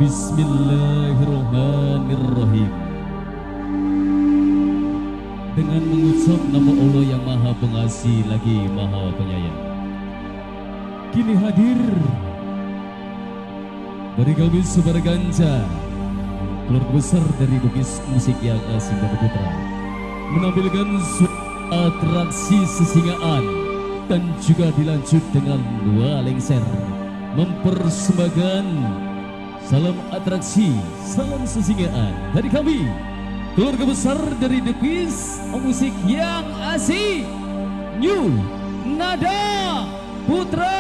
Bismillahirrahmanirrahim. Dengan mengucap nama Allah yang Maha Pengasih lagi Maha Penyayang, kini hadir dari kami Subarganca, keluarga besar dari Bugis Musik yang Asing dan Putra, menampilkan atraksi sesingaan dan juga dilanjut dengan dua lengser, mempersembahkan salam atraksi, salam sesingaan dari kami, keluarga besar dari The Quiz Musik yang Asik, New Nada Putra.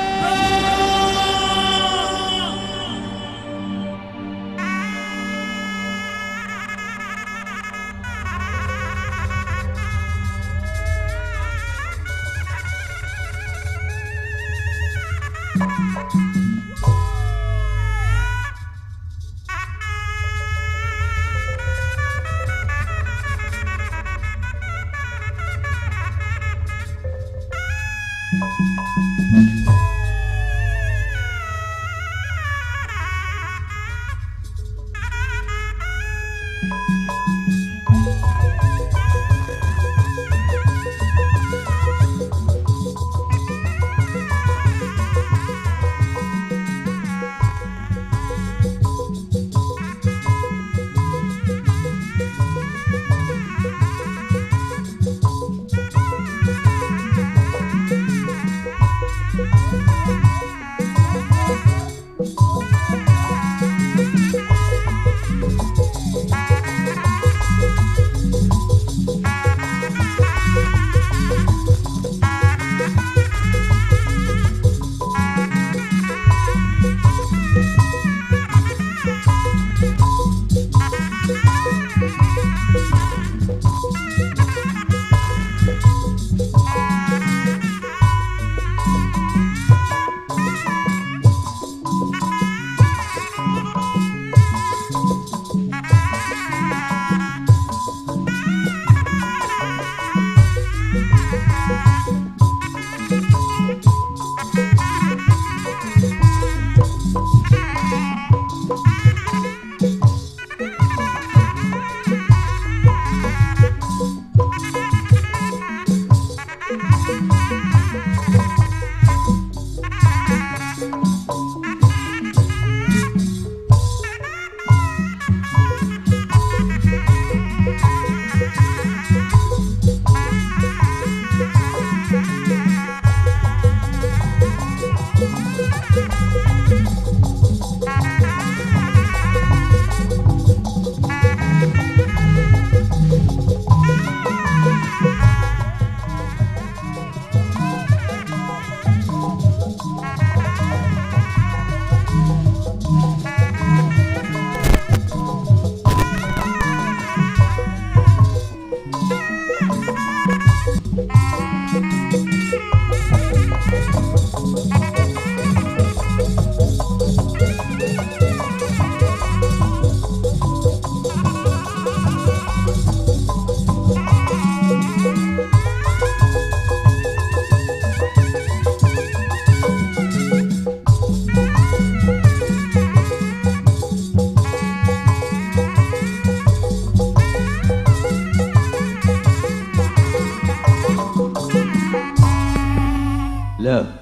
Love.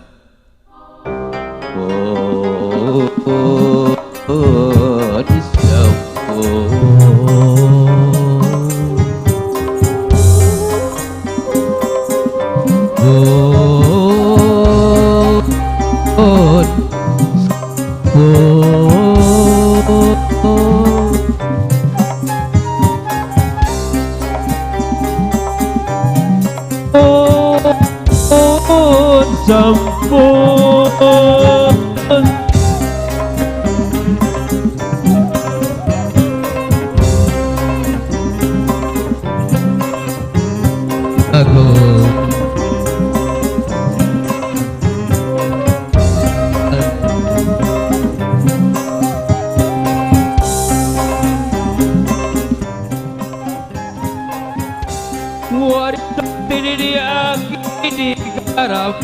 This love.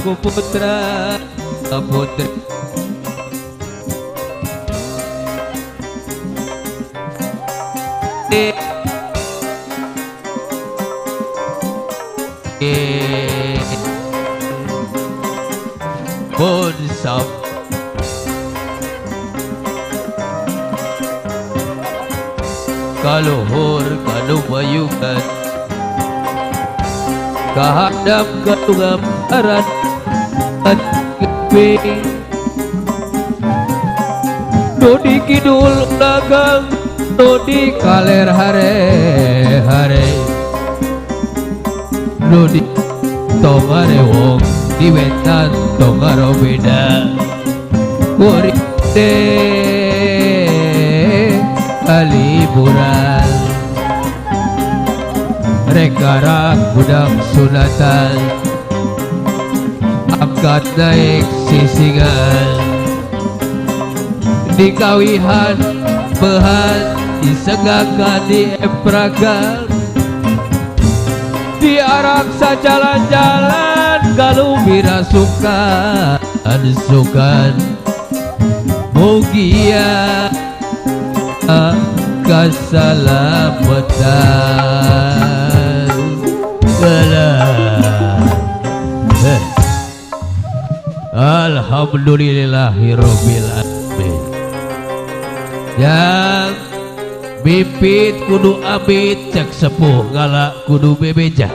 Aku putra putri Bonsam kaluhur kalumayukan kahadap katungam aran at keping Dodi kidul dagang Dodi kaler hare Dodi tongare wong diwetan tongaro beda kurite kaliburan rekarak budak sunatan angkat naik sisingan dikawihan behan disegakkan dieprakan diarak sajalan-jalan galuh birasukan sukan mugia keselamatan Alhamdulillahirabbil alamin. Yang bibit kudu abit cek sepuh galak kudu bebeja.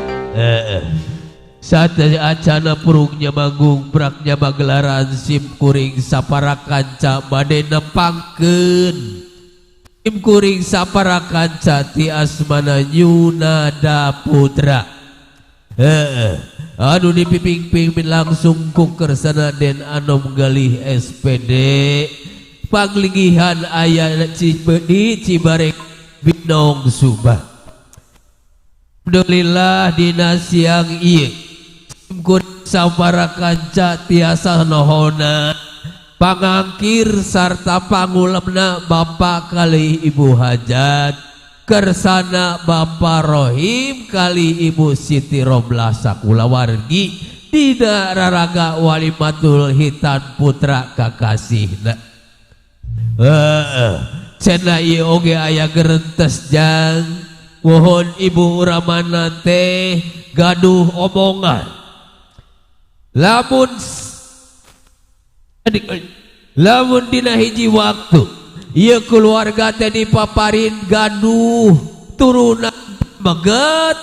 Saat acana purungnya manggung braknya magelaran sim kuring sapara kanca bade nepangkeun sim kuring sapara kanca ti asmana Yunada Putra. Anu dipiping-ping langsung ku kersana Den Anom galih SPD panglinggihan aya di Cibareng Binong Subah. Alhamdulillah dina siang ieu kuring sabara kanca tiasa nohona pangangkir sarta pangulemna Bapak kali Ibu Hajat kersana Bapak Rohim kali Ibu Siti Romlah sakulawargi dina raraga Walimatul Hitan putra kakasihna. Cenah ieu oge aya gerentes jang mohon Ibu Uramana teh gaduh omongan lamun dina hiji waktu ieu keluarga teh dipaparin gaduh turunan beget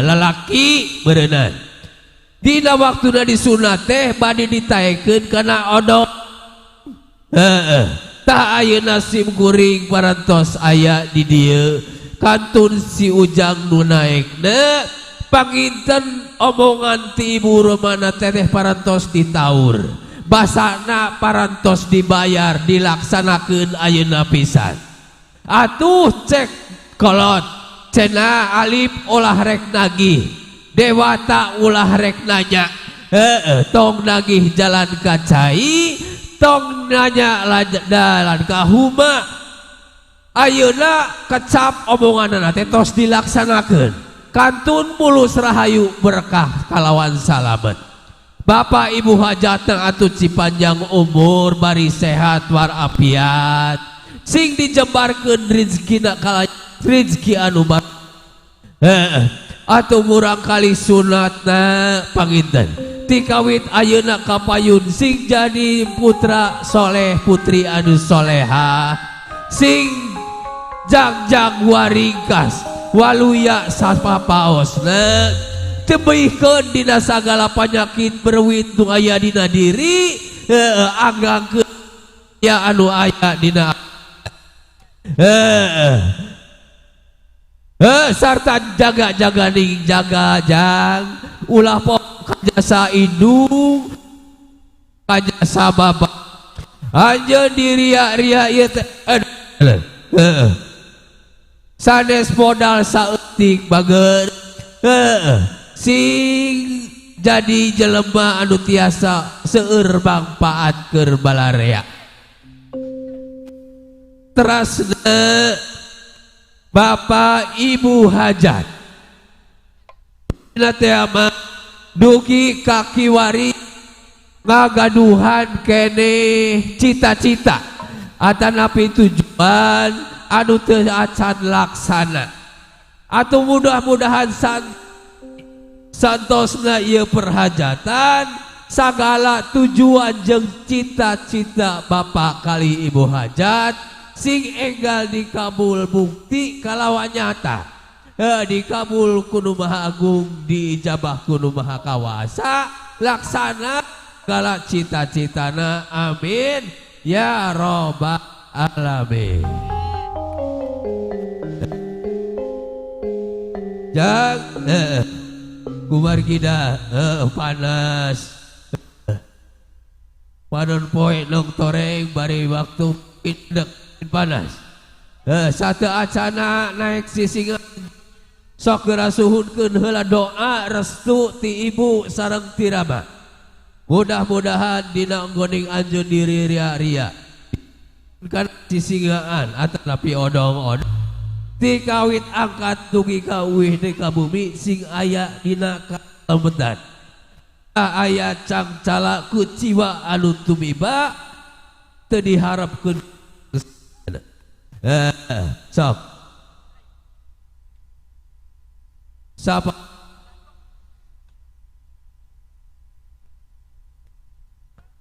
lalaki berenang dina waktuna disunat teh bade ditaekeun kana odong tah ayeuna sim kuring parantos aya di dieu kantun si ujang nu naekna panginten omongan ti Ibu Romana teteh parantos ditaur basana parantos dibayar dilaksanakeun ayeuna pisan atuh cek kolot cenah alif ulah rek nagih dewata ulah rek nanya tong nagih jalan kacai tong nanya dalan kahuma ayeuna kecap omonganna teh tos dilaksanakeun kantun mulus rahayu berkah kalawan salamet Bapak Ibu Hajatna atuh cipanjang umur bari sehat walafiat sing dijembarkeun rezekina kala rezeki anu atuh murang kali sunatna panginten ti kawit ayeuna kapayun sing jadi putra soleh putri anu soleha sing jang waringkas waluya sapapaosna tebihkeun dina sagala panyakit berwit nu aya dina diri anggangkeun ya anu aya dina sarta jaga-jaga ning jaga jang ulah pok kajasa indung kajasa bapak anjeun diria-ria ieu teh sanes modal saeutik bager sing jadi jelema anu tiasa seueur mangpaat keur balarea terasna Bapak Ibu Hajat dina teh mah dugi kaki wari ngagaduhan keneh cita-cita atanapi tujuan anu teu acan laksana atau mudah-mudahan santosna ieu perhajatan sagala tujuan jeung cita-cita Bapak kali Ibu hajat sing enggal dikabul bukti kalawan nyata dikabul kudu Maha Agung diijabah kudu Maha Kawasa laksana segala cita-citana amin ya robbal alamin. Jang kumar gida panas padon poe nong toreng bari waktu indek panas satu acana naik sisingan sok gerasuhunkeun heula doa restu ti ibu sareng ti rama mudah-mudahan dina nggoning anjeun diri ria-ria kan sisingaan atau tapi odong-odong ti kawit angkat dugi kawih di kabumi sing aya dina kalembetan aya cangcala ku jiwa anu tumiba teu diharapkeun sok sapa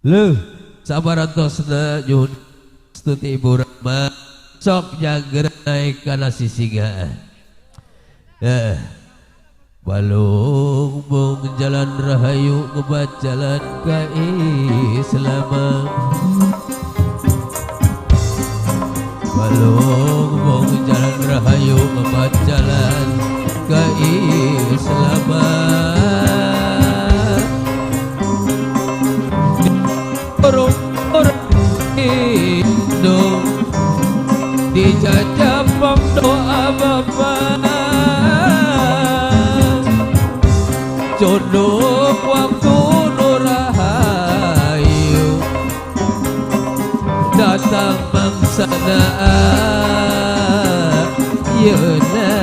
leuh sabarantosna nyuhun stuti Ibu Rama sok jager naik kana sisingaan balung bung jalan rahayu ngebat jalan ka Islam balung bung jalan rahayu ngebat jalan ka Islam orang Indo dijajabang doa Bapak jodoh waktu nurahayu datang mangsana yeuna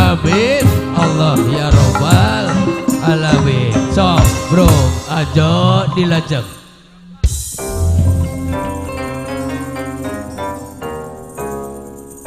amin Allah ya robbal alamin sok bro ajo dilajeng